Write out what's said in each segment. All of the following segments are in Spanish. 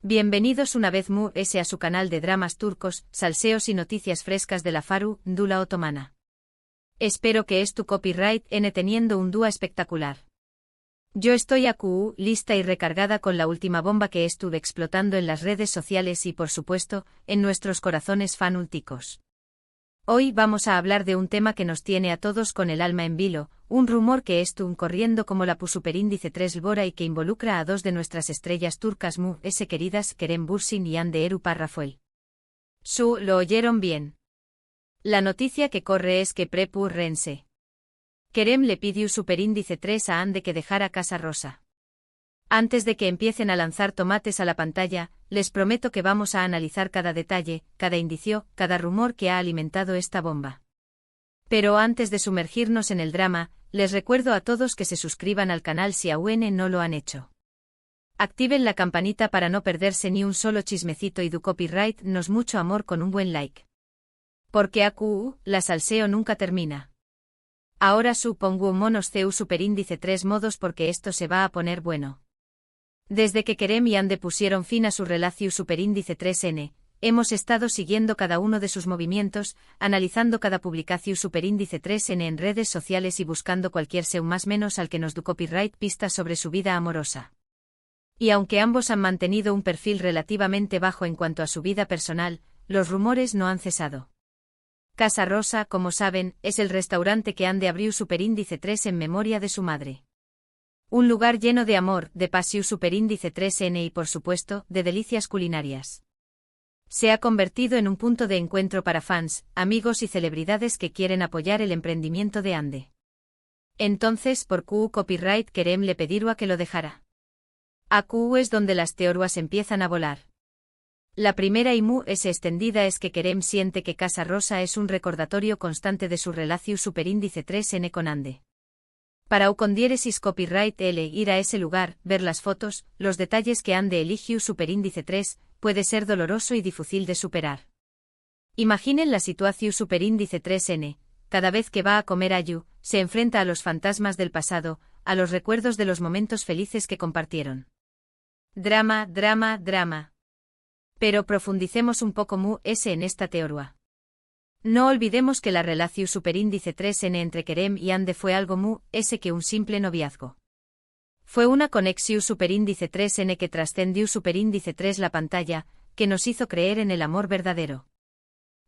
Bienvenidos una vez más a su canal de dramas turcos, salseos y noticias frescas de la Faru, Dula Otomana. Espero que tu copyright teniendo un dúa espectacular. Yo estoy lista y recargada con la última bomba que estuve explotando en las redes sociales y por supuesto, en nuestros corazones fanúlticos. Hoy vamos a hablar de un tema que nos tiene a todos con el alma en vilo, un rumor que corriendo como la superíndice 3 Lbora y que involucra a dos de nuestras estrellas turcas queridas Kerem Bürsin y Hande Erupar Rafael. Lo oyeron bien. La noticia que corre es que Prepur Rense. Kerem le pidió superíndice 3 a Hande que dejara Casa Rosa. Antes de que empiecen a lanzar tomates a la pantalla, les prometo que vamos a analizar cada detalle, cada indicio, cada rumor que ha alimentado esta bomba. Pero antes de sumergirnos en el drama, les recuerdo a todos que se suscriban al canal si aún no lo han hecho. Activen la campanita para no perderse ni un solo chismecito y du copyright nos mucho amor con un buen like. Porque la salseo nunca termina. Ahora pongo monos superíndice 3 modos porque esto se va a poner bueno. Desde que Kerem y Hande pusieron fin a su relación superíndice 3N, hemos estado siguiendo cada uno de sus movimientos, analizando cada publicación superíndice 3N en redes sociales y buscando cualquier más menos al que nos du copyright pistas sobre su vida amorosa. Y aunque ambos han mantenido un perfil relativamente bajo en cuanto a su vida personal, los rumores no han cesado. Casa Rosa, como saben, es el restaurante que Hande abrió superíndice 3 en memoria de su madre. Un lugar lleno de amor, de pasión superíndice 3N y por supuesto, de delicias culinarias. Se ha convertido en un punto de encuentro para fans, amigos y celebridades que quieren apoyar el emprendimiento de Hande. Entonces, por copyright Kerem le pedió a que lo dejara. Es donde las teorías empiezan a volar. La primera y extendida es que Kerem siente que Casa Rosa es un recordatorio constante de su relación superíndice 3N con Hande. Para con diéresis copyright ir a ese lugar, ver las fotos, los detalles que Hande eligió superíndice 3, puede ser doloroso y difícil de superar. Imaginen la situación superíndice 3N, cada vez que va a comer se enfrenta a los fantasmas del pasado, a los recuerdos de los momentos felices que compartieron. Drama, drama, drama. Pero profundicemos un poco en esta teoría. No olvidemos que la relación superíndice 3N entre Kerem y Hande fue algo que un simple noviazgo. Fue una conexión superíndice 3N que trascendió superíndice 3 la pantalla, que nos hizo creer en el amor verdadero.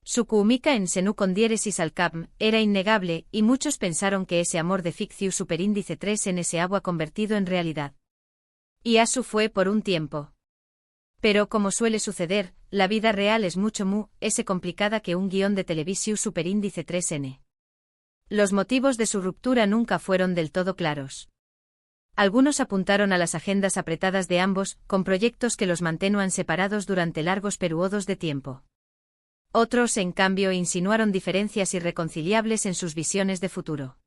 Su química en Senú con diéresis al cap era innegable y muchos pensaron que ese amor de ficción superíndice 3N se había convertido en realidad. Y asu fue por un tiempo. Pero como suele suceder, la vida real es mucho complicada que un guión de televisión superíndice 3N. Los motivos de su ruptura nunca fueron del todo claros. Algunos apuntaron a las agendas apretadas de ambos, con proyectos que los mantenían separados durante largos periodos de tiempo. Otros, en cambio, insinuaron diferencias irreconciliables en sus visiones de futuro.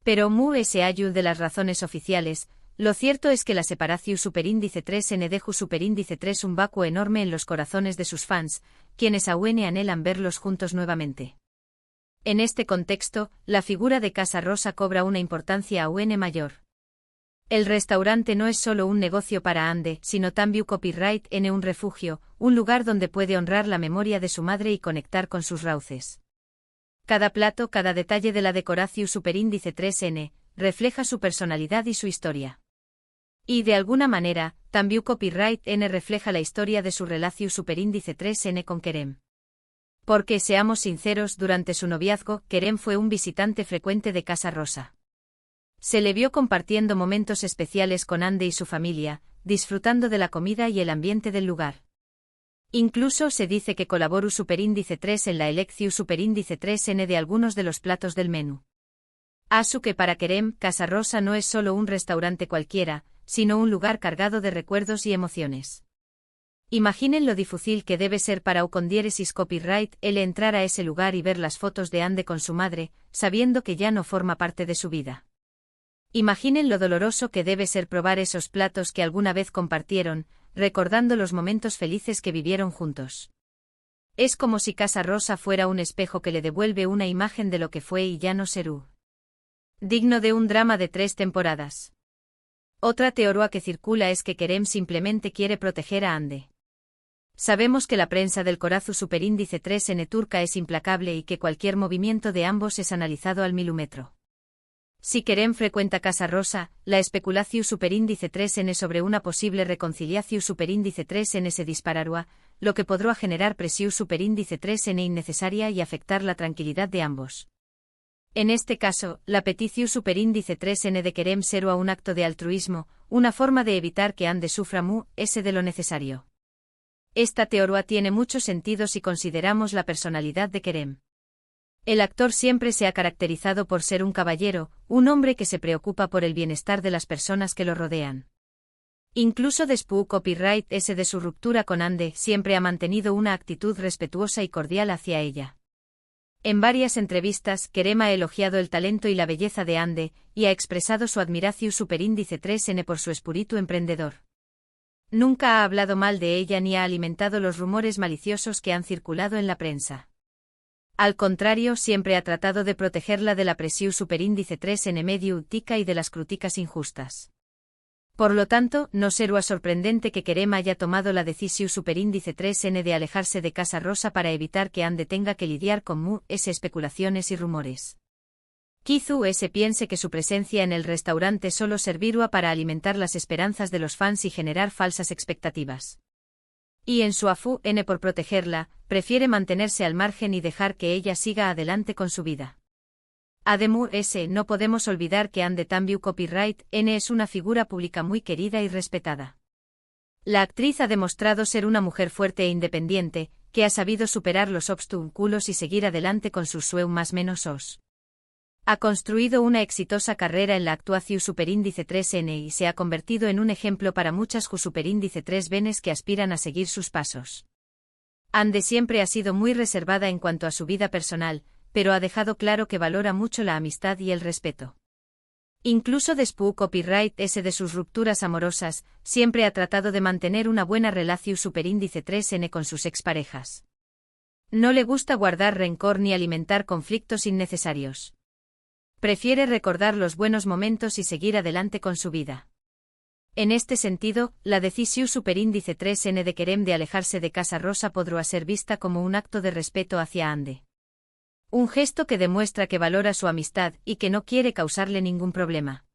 Pero de las razones oficiales, lo cierto es que la separación superíndice 3N dejó superíndice 3 un vacuo enorme en los corazones de sus fans, quienes aún anhelan verlos juntos nuevamente. En este contexto, la figura de Casa Rosa cobra una importancia aún mayor. El restaurante no es solo un negocio para Hande, sino también copyright un refugio, un lugar donde puede honrar la memoria de su madre y conectar con sus raíces. Cada plato, cada detalle de la decoración superíndice 3N, refleja su personalidad y su historia. Y de alguna manera, también copyright refleja la historia de su relación superíndice 3N con Kerem. Porque seamos sinceros, durante su noviazgo, Kerem fue un visitante frecuente de Casa Rosa. Se le vio compartiendo momentos especiales con Hande y su familia, disfrutando de la comida y el ambiente del lugar. Incluso se dice que colaboró superíndice 3 en la elección superíndice 3N de algunos de los platos del menú. Asu que para Kerem, Casa Rosa no es solo un restaurante cualquiera, sino un lugar cargado de recuerdos y emociones. Imaginen lo difícil que debe ser para con diéresis copyright entrar a ese lugar y ver las fotos de Hande con su madre, sabiendo que ya no forma parte de su vida. Imaginen lo doloroso que debe ser probar esos platos que alguna vez compartieron, recordando los momentos felices que vivieron juntos. Es como si Casa Rosa fuera un espejo que le devuelve una imagen de lo que fue y ya no será. Digno de un drama de 3 temporadas. Otra teoría que circula es que Kerem simplemente quiere proteger a Hande. Sabemos que la prensa del Corazu superíndice 3N turca es implacable y que cualquier movimiento de ambos es analizado al milímetro. Si Kerem frecuenta Casa Rosa, la especulación superíndice 3N sobre una posible reconciliación superíndice 3N se disparará, lo que podrá generar presión superíndice 3N innecesaria y afectar la tranquilidad de ambos. En este caso, la petición superíndice 3N de Kerem será un acto de altruismo, una forma de evitar que Hande sufra de lo necesario. Esta teoría tiene mucho sentido si consideramos la personalidad de Kerem. El actor siempre se ha caracterizado por ser un caballero, un hombre que se preocupa por el bienestar de las personas que lo rodean. Incluso después copyright de su ruptura con Hande siempre ha mantenido una actitud respetuosa y cordial hacia ella. En varias entrevistas, Kerem ha elogiado el talento y la belleza de Hande, y ha expresado su admiración superíndice 3N por su espíritu emprendedor. Nunca ha hablado mal de ella ni ha alimentado los rumores maliciosos que han circulado en la prensa. Al contrario, siempre ha tratado de protegerla de la presión superíndice 3N medio utica y de las críticas injustas. Por lo tanto, no será sorprendente que Kerem haya tomado la decisión superíndice 3N de alejarse de Casa Rosa para evitar que Hande tenga que lidiar con especulaciones y rumores. Quizá piense que su presencia en el restaurante solo servirá para alimentar las esperanzas de los fans y generar falsas expectativas. Y en su afán por protegerla, prefiere mantenerse al margen y dejar que ella siga adelante con su vida. Además, no podemos olvidar que Hande también copyright es una figura pública muy querida y respetada. La actriz ha demostrado ser una mujer fuerte e independiente, que ha sabido superar los obstáculos y seguir adelante con sus sueños más menos. Ha construido una exitosa carrera en la actuación superíndice 3N y se ha convertido en un ejemplo para muchas superíndice 3Bs que aspiran a seguir sus pasos. Hande siempre ha sido muy reservada en cuanto a su vida personal, pero ha dejado claro que valora mucho la amistad y el respeto. Incluso después copyright de sus rupturas amorosas, siempre ha tratado de mantener una buena relación superíndice 3N con sus exparejas. No le gusta guardar rencor ni alimentar conflictos innecesarios. Prefiere recordar los buenos momentos y seguir adelante con su vida. En este sentido, la decisión superíndice 3N de Kerem de alejarse de Casa Rosa podrá ser vista como un acto de respeto hacia Hande. Un gesto que demuestra que valora su amistad y que no quiere causarle ningún problema.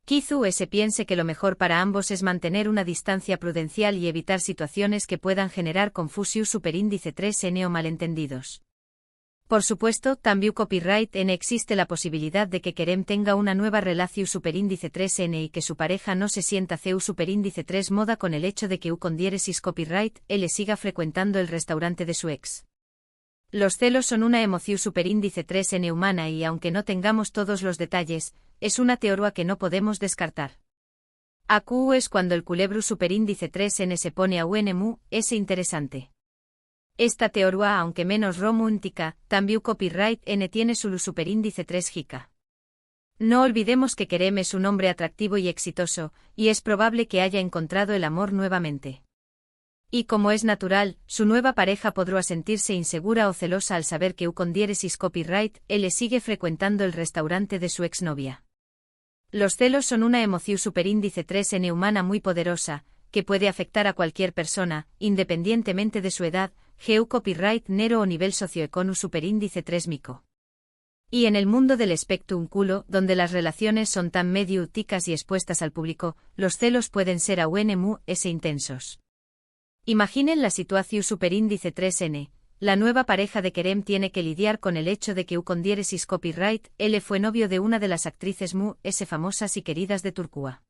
Quizá piense que lo mejor para ambos es mantener una distancia prudencial y evitar situaciones que puedan generar confusión superíndice 3N o malentendidos. Por supuesto, también copyright existe la posibilidad de que Kerem tenga una nueva relación superíndice 3N y que su pareja no se sienta CEU superíndice 3 moda con el hecho de que con diéresis copyright él siga frecuentando el restaurante de su ex. Los celos son una emoción superíndice 3N humana y aunque no tengamos todos los detalles, es una teoría que no podemos descartar. AQ es cuando el culebro superíndice 3N se pone a UNMU, es interesante. Esta teoría, aunque menos romántica, también copyright tiene su superíndice 3 jica. No olvidemos que Kerem es un hombre atractivo y exitoso, y es probable que haya encontrado el amor nuevamente. Y como es natural, su nueva pareja podrá sentirse insegura o celosa al saber que con diéresis copyright él sigue frecuentando el restaurante de su exnovia. Los celos son una emoción superíndice 3N humana muy poderosa, que puede afectar a cualquier persona, independientemente de su edad, copyright nero o nivel socioeconómico superíndice 3 mico. Y en el mundo del espectrum culo, donde las relaciones son tan medio uticas y expuestas al público, los celos pueden ser aún intensos. Imaginen la situación superíndice 3N, la nueva pareja de Kerem tiene que lidiar con el hecho de que con diéresis copyright, él fue novio de una de las actrices famosas y queridas de Turquía.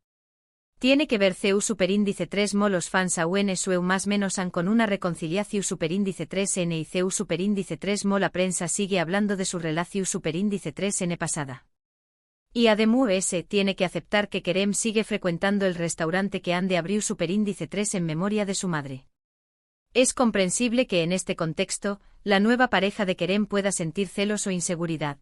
Tiene que ver CEU superíndice 3 mo los fans aún sueu más menos han con una reconciliación superíndice 3N y CEU superíndice 3 mo la prensa sigue hablando de su relación superíndice 3N pasada. Y además tiene que aceptar que Kerem sigue frecuentando el restaurante que Hande abrió superíndice 3 en memoria de su madre. Es comprensible que en este contexto, la nueva pareja de Kerem pueda sentir celos o inseguridad.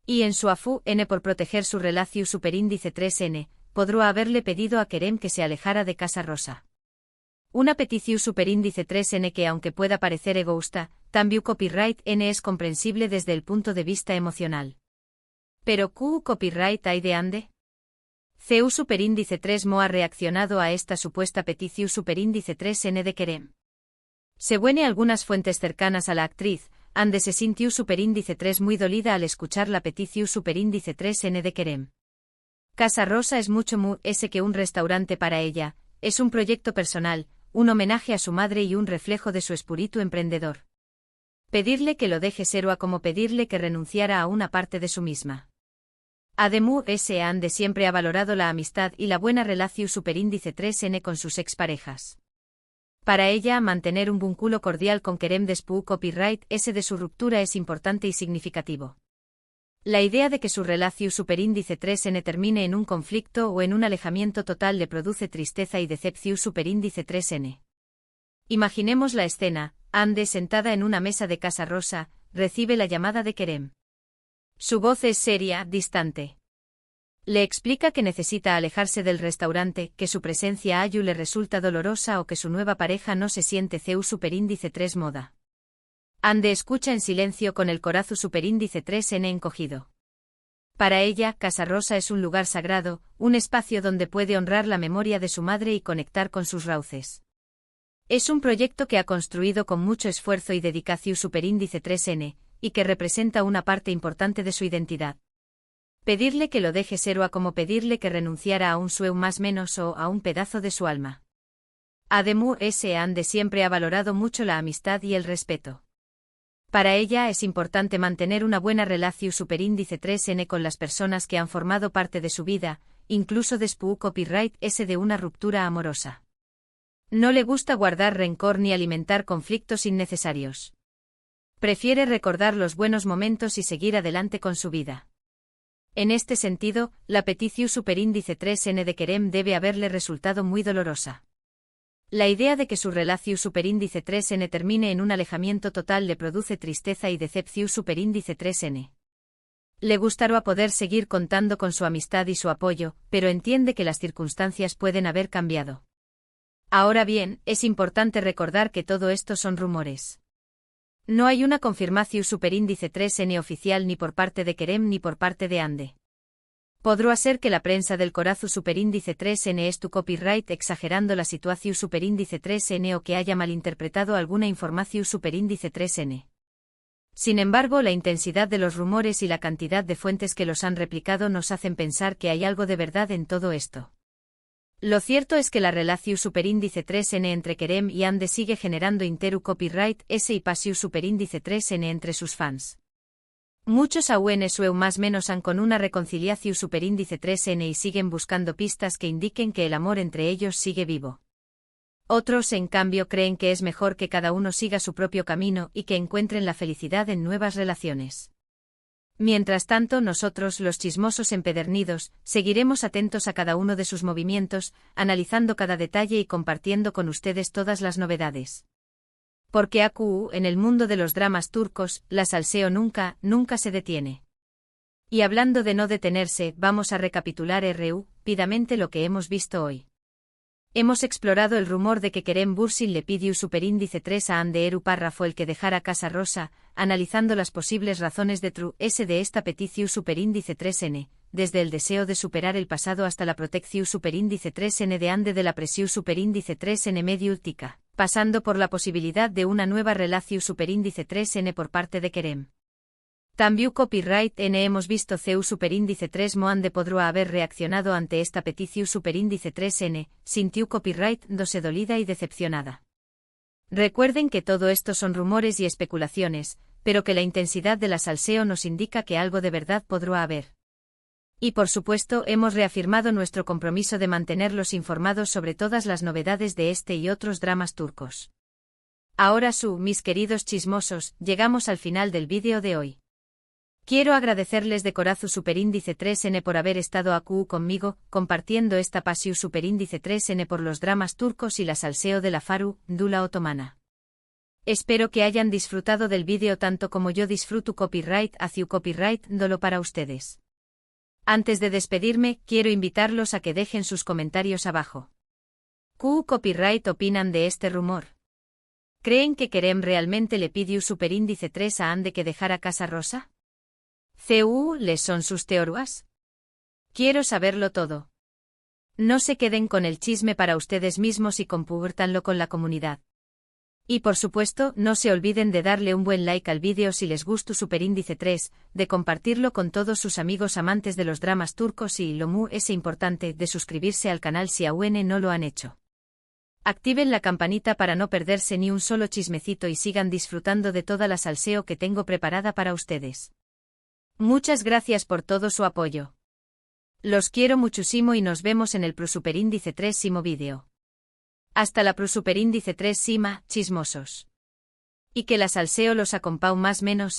Y en su afán por proteger su relación superíndice 3N, podrá haberle pedido a Kerem que se alejara de Casa Rosa. Una petición superíndice 3N que aunque pueda parecer egoísta, también copyright es comprensible desde el punto de vista emocional. Pero ¿qué copyright hay de Hande? CU superíndice 3 Mo ha reaccionado a esta supuesta petición superíndice 3N de Kerem. Según algunas fuentes cercanas a la actriz, Ande se sintió superíndice 3 muy dolida al escuchar la petición superíndice 3N de Kerem. Casa Rosa es mucho que un restaurante para ella, es un proyecto personal, un homenaje a su madre y un reflejo de su espíritu emprendedor. Pedirle que lo deje ser o a como pedirle que renunciara a una parte de su misma. Además, Ande siempre ha valorado la amistad y la buena relación superíndice 3N con sus exparejas. Para ella, mantener un vínculo cordial con Kerem después copyright de su ruptura es importante y significativo. La idea de que su relación superíndice 3N termine en un conflicto o en un alejamiento total le produce tristeza y decepción superíndice 3N. Imaginemos la escena: Ande, sentada en una mesa de Casa Rosa, recibe la llamada de Kerem. Su voz es seria, distante. Le explica que necesita alejarse del restaurante, que su presencia a Ayu le resulta dolorosa o que su nueva pareja no se siente CU superíndice 3 moda. Ande escucha en silencio con el corazón superíndice 3N encogido. Para ella, Casa Rosa es un lugar sagrado, un espacio donde puede honrar la memoria de su madre y conectar con sus raíces. Es un proyecto que ha construido con mucho esfuerzo y dedicación superíndice 3N, y que representa una parte importante de su identidad. Pedirle que lo deje ser o a como pedirle que renunciara a un sueño más menos o a un pedazo de su alma. Además, Ande siempre ha valorado mucho la amistad y el respeto. Para ella es importante mantener una buena relación superíndice 3N con las personas que han formado parte de su vida, incluso después copyright de una ruptura amorosa. No le gusta guardar rencor ni alimentar conflictos innecesarios. Prefiere recordar los buenos momentos y seguir adelante con su vida. En este sentido, la petición superíndice 3N de Kerem debe haberle resultado muy dolorosa. La idea de que su relación superíndice 3N termine en un alejamiento total le produce tristeza y decepción superíndice 3N. Le gustaría poder seguir contando con su amistad y su apoyo, pero entiende que las circunstancias pueden haber cambiado. Ahora bien, es importante recordar que todo esto son rumores. No hay una confirmación superíndice 3N oficial ni por parte de Kerem ni por parte de Ande. Podrá ser que la prensa del corazón superíndice 3N es tu copyright exagerando la situación superíndice 3N o que haya malinterpretado alguna información superíndice 3N. Sin embargo, la intensidad de los rumores y la cantidad de fuentes que los han replicado nos hacen pensar que hay algo de verdad en todo esto. Lo cierto es que la relación superíndice 3N entre Kerem y Ande sigue generando interu copyright y pasión superíndice 3N entre sus fans. Muchos aún sueu más menos han con una reconciliación superíndice 3N y siguen buscando pistas que indiquen que el amor entre ellos sigue vivo. Otros, en cambio, creen que es mejor que cada uno siga su propio camino y que encuentren la felicidad en nuevas relaciones. Mientras tanto, nosotros, los chismosos empedernidos, seguiremos atentos a cada uno de sus movimientos, analizando cada detalle y compartiendo con ustedes todas las novedades. Porque en el mundo de los dramas turcos, la salseo nunca se detiene. Y hablando de no detenerse, vamos a recapitular rápidamente lo que hemos visto hoy. Hemos explorado el rumor de que Kerem Bürsin le pidió superíndice 3 a Ande Eru párrafo el que dejara Casa Rosa, analizando las posibles razones de de esta petición superíndice 3N, desde el deseo de superar el pasado hasta la protección superíndice 3N de Ande de la presión superíndice 3N mediúltica, pasando por la posibilidad de una nueva relación superíndice 3N por parte de Kerem. También copyright N hemos visto CU superíndice 3 Moande podrá haber reaccionado ante esta petición superíndice 3N, sintió copyright dose dolida y decepcionada. Recuerden que todo esto son rumores y especulaciones, pero que la intensidad de la salseo nos indica que algo de verdad podrá haber. Y por supuesto hemos reafirmado nuestro compromiso de mantenerlos informados sobre todas las novedades de este y otros dramas turcos. Ahora mis queridos chismosos, llegamos al final del vídeo de hoy. Quiero agradecerles de corazón superíndice 3N por haber estado aquí conmigo, compartiendo esta pasión superíndice 3N por los dramas turcos y la salseo de la Faru, Dula otomana. Espero que hayan disfrutado del vídeo tanto como yo disfruto copyright hacia copyright dolo para ustedes. Antes de despedirme, quiero invitarlos a que dejen sus comentarios abajo. ¿Qué copyright opinan de este rumor? ¿Creen que Kerem realmente le pidió superíndice 3 a Ande que dejara Casa Rosa? ¿Les son sus teorías? Quiero saberlo todo. No se queden con el chisme para ustedes mismos y compártanlo con la comunidad. Y por supuesto, no se olviden de darle un buen like al vídeo si les gustó Superíndice 3, de compartirlo con todos sus amigos amantes de los dramas turcos y lo muy es importante de suscribirse al canal si aún no lo han hecho. Activen la campanita para no perderse ni un solo chismecito y sigan disfrutando de toda la salseo que tengo preparada para ustedes. Muchas gracias por todo su apoyo. Los quiero muchísimo y nos vemos en el Superíndice 3 vídeo. Hasta la Superíndice 3 chismosos. Y que la salseo los acompañe más menos.